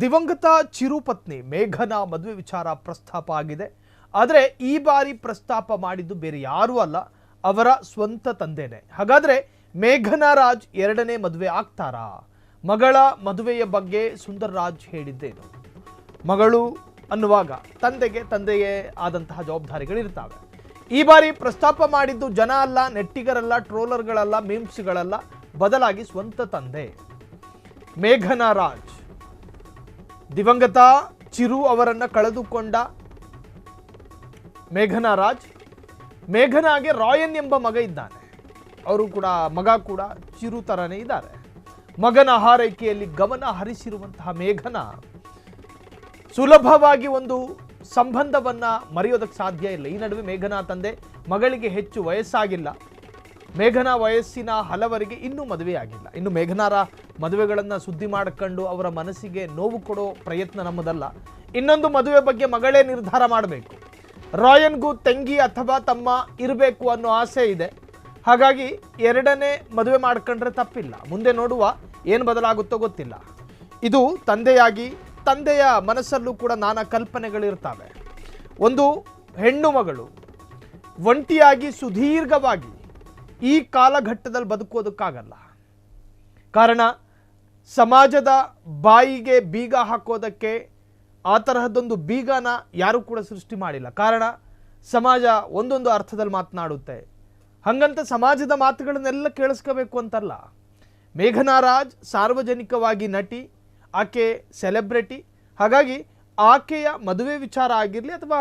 ದಿವಂಗತ ಚಿರು ಪತ್ನಿ ಮೇಘನಾ ಮದುವೆ ವಿಚಾರ ಪ್ರಸ್ತಾಪ ಆಗಿದೆ. ಆದರೆ ಈ ಬಾರಿ ಪ್ರಸ್ತಾಪ ಮಾಡಿದ್ದು ಬೇರೆ ಯಾರೂ ಅಲ್ಲ, ಅವರ ಸ್ವಂತ ತಂದೆನೇ. ಹಾಗಾದ್ರೆ ಮೇಘನಾ ರಾಜ್ ಎರಡನೇ ಮದುವೆ ಆಗ್ತಾರಾ? ಮಗಳ ಮದುವೆಯ ಬಗ್ಗೆ ಸುಂದರ್ ರಾಜ್ ಹೇಳಿದ್ದೇನು? ಮಗಳು ಅನ್ನುವಾಗ ತಂದೆಯೇ ಆದಂತಹ ಜವಾಬ್ದಾರಿಗಳಿರ್ತವೆ. ಈ ಬಾರಿ ಪ್ರಸ್ತಾಪ ಮಾಡಿದ್ದು ಜನ ಅಲ್ಲ, ನೆಟ್ಟಿಗರಲ್ಲ, ಟ್ರೋಲರ್ಗಳಲ್ಲ, ಮೀಮ್ಸ್ಗಳಲ್ಲ, ಬದಲಾಗಿ ಸ್ವಂತ ತಂದೆ ಮೇಘನಾ ರಾಜ್. ದಿವಂಗತ ಚಿರು ಅವರನ್ನು ಕಳೆದುಕೊಂಡ ಮೇಘನಾ ರಾಜ್, ಮೇಘನಾಗೆ ರಾಯನ್ ಎಂಬ ಮಗ ಇದ್ದಾನೆ. ಮಗ ಕೂಡ ಚಿರು ತರನೇ ಇದ್ದಾರೆ. ಮಗನ ಹಾರೈಕೆಯಲ್ಲಿ ಗಮನ ಹರಿಸಿರುವಂತಹ ಮೇಘನಾ ಸುಲಭವಾಗಿ ಒಂದು ಸಂಬಂಧವನ್ನ ಮರೆಯೋದಕ್ಕೆ ಸಾಧ್ಯ ಇಲ್ಲ. ಈ ನಡುವೆ ಮೇಘನಾ ತಂದೆ ಮಗಳಿಗೆ ಹೆಚ್ಚು ವಯಸ್ಸಾಗಿಲ್ಲ. ಮೇಘನಾ ವಯಸ್ಸಿನ ಹಲವರಿಗೆ ಇನ್ನೂ ಮದುವೆಯಾಗಿಲ್ಲ. ಇನ್ನು ಮೇಘನಾರ ಮದುವೆಗಳನ್ನು ಸುದ್ದಿ ಮಾಡಿಕೊಂಡು ಅವರ ಮನಸ್ಸಿಗೆ ನೋವು ಕೊಡೋ ಪ್ರಯತ್ನ ನಮ್ಮದಲ್ಲ. ಇನ್ನೊಂದು ಮದುವೆ ಬಗ್ಗೆ ಮಗಳೇ ನಿರ್ಧಾರ ಮಾಡಬೇಕು. ರಾಯನ್ಗೂ ತಂಗಿ ಅಥವಾ ತಮ್ಮ ಇರಬೇಕು ಅನ್ನೋ ಆಸೆ ಇದೆ. ಹಾಗಾಗಿ ಎರಡನೇ ಮದುವೆ ಮಾಡ್ಕೊಂಡ್ರೆ ತಪ್ಪಿಲ್ಲ. ಮುಂದೆ ನೋಡುವ, ಏನು ಬದಲಾಗುತ್ತೋ ಗೊತ್ತಿಲ್ಲ. ಇದು ತಂದೆಯಾಗಿ ತಂದೆಯ ಮನಸ್ಸಲ್ಲೂ ಕೂಡ ನಾನಾ ಕಲ್ಪನೆಗಳಿರ್ತವೆ. ಒಂದು ಹೆಣ್ಣು ಮಗಳು ಒಂಟಿಯಾಗಿ ಸುದೀರ್ಘವಾಗಿ ಈ ಕಾಲಘಟ್ಟದಲ್ಲಿ ಬದುಕೋದಕ್ಕಾಗಲ್ಲ. ಕಾರಣ ಸಮಾಜದ ಬಾಯಿಗೆ ಬೀಗ ಹಾಕೋದಕ್ಕೆ ಆ ತರಹದ್ದೊಂದು ಬೀಗನ ಯಾರೂ ಕೂಡ ಸೃಷ್ಟಿ ಮಾಡಿಲ್ಲ. ಕಾರಣ ಸಮಾಜ ಒಂದೊಂದು ಅರ್ಥದಲ್ಲಿ ಮಾತನಾಡುತ್ತೆ. ಹಾಗಂತ ಸಮಾಜದ ಮಾತುಗಳನ್ನೆಲ್ಲ ಕೇಳಿಸ್ಕೋಬೇಕು ಅಂತಲ್ಲ. ಮೇಘನಾ ರಾಜ್ ಸಾರ್ವಜನಿಕವಾಗಿ ನಟಿ, ಆಕೆ ಸೆಲೆಬ್ರಿಟಿ. ಹಾಗಾಗಿ ಆಕೆಯ ಮದುವೆ ವಿಚಾರ ಆಗಿರಲಿ ಅಥವಾ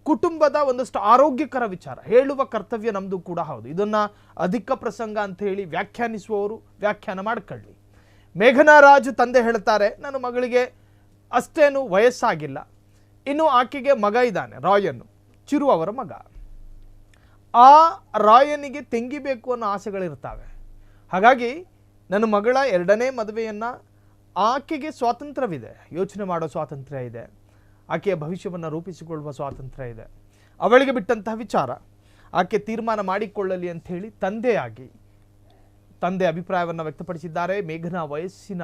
ಕುಟುಂಬದ ಒಂದಷ್ಟು ಆರೋಗ್ಯಕರ ವಿಚಾರ ಹೇಳುವ ಕರ್ತವ್ಯ ನಮ್ಮದು ಕೂಡ ಹೌದು. ಇದನ್ನು ಅಧಿಕ ಪ್ರಸಂಗ ಅಂತ ಹೇಳಿ ವ್ಯಾಖ್ಯಾನಿಸುವವರು ವ್ಯಾಖ್ಯಾನ ಮಾಡ್ಕೊಳ್ಳಿ. ಮೇಘನಾ ರಾಜ್ ತಂದೆ ಹೇಳ್ತಾರೆ, ನನ್ನ ಮಗಳಿಗೆ ಅಷ್ಟೇನು ವಯಸ್ಸಾಗಿಲ್ಲ, ಇನ್ನು ಆಕೆಗೆ ಮಗ ಇದ್ದಾನೆ ರಾಯನ್, ಚಿರು ಅವರ ಮಗ. ಆ ರಾಯನಿಗೆ ತೆಂಗಿಬೇಕು ಅನ್ನೋ ಆಸೆಗಳಿರ್ತವೆ. ಹಾಗಾಗಿ ನನ್ನ ಮಗಳ ಎರಡನೇ ಮದುವೆಯನ್ನು ಆಕೆಗೆ ಸ್ವಾತಂತ್ರ್ಯವಿದೆ, ಯೋಚನೆ ಮಾಡೋ ಸ್ವಾತಂತ್ರ್ಯ ಇದೆ, ಆಕೆಯ ಭವಿಷ್ಯವನ್ನು ರೂಪಿಸಿಕೊಳ್ಳುವ ಸ್ವಾತಂತ್ರ್ಯ ಇದೆ. ಅವಳಿಗೆ ಬಿಟ್ಟಂತಹ ವಿಚಾರ, ಆಕೆ ತೀರ್ಮಾನ ಮಾಡಿಕೊಳ್ಳಲಿ ಅಂಥೇಳಿ ತಂದೆ ಅಭಿಪ್ರಾಯವನ್ನು ವ್ಯಕ್ತಪಡಿಸಿದ್ದಾರೆ. ಮೇಘನಾ ವಯಸ್ಸಿನ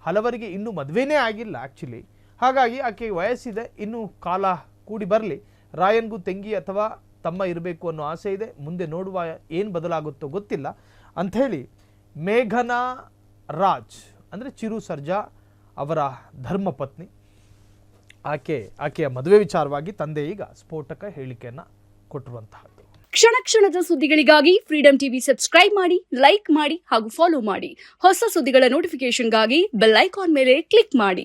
ಹಲವರಿಗೆ ಇನ್ನೂ ಮದುವೆನೇ ಆಗಿಲ್ಲ ಆ್ಯಕ್ಚುಲಿ. ಹಾಗಾಗಿ ಆಕೆಗೆ ವಯಸ್ಸಿದೆ, ಇನ್ನೂ ಕಾಲ ಕೂಡಿ ಬರಲಿ. ರಾಯನ್ಗೂ ತಂಗಿ ಅಥವಾ ತಮ್ಮ ಇರಬೇಕು ಅನ್ನೋ ಆಸೆ ಇದೆ. ಮುಂದೆ ನೋಡುವ, ಏನು ಬದಲಾಗುತ್ತೋ ಗೊತ್ತಿಲ್ಲ ಅಂಥೇಳಿ ಮೇಘನಾ ರಾಜ್ ಅಂದರೆ ಚಿರು ಸರ್ಜಾ ಅವರ ಧರ್ಮಪತ್ನಿ, ಆಕೆಯ ಮದುವೆ ವಿಚಾರವಾಗಿ ತಂದೆ ಈಗ ಸ್ಫೋಟಕ ಹೇಳಿಕೆಯನ್ನು ಕೊಟ್ಟಿರುವಂತಹದ್ದು. ಕ್ಷಣ ಕ್ಷಣದ ಸುದ್ದಿಗಳಿಗಾಗಿ ಫ್ರೀಡಂ ಟಿವಿ ಸಬ್ಸ್ಕ್ರೈಬ್ ಮಾಡಿ, ಲೈಕ್ ಮಾಡಿ ಹಾಗೂ ಫಾಲೋ ಮಾಡಿ. ಹೊಸ ಸುದ್ದಿಗಳ ನೋಟಿಫಿಕೇಶನ್ಗಾಗಿ ಬೆಲ್ ಐಕಾನ್ ಮೇಲೆ ಕ್ಲಿಕ್ ಮಾಡಿ.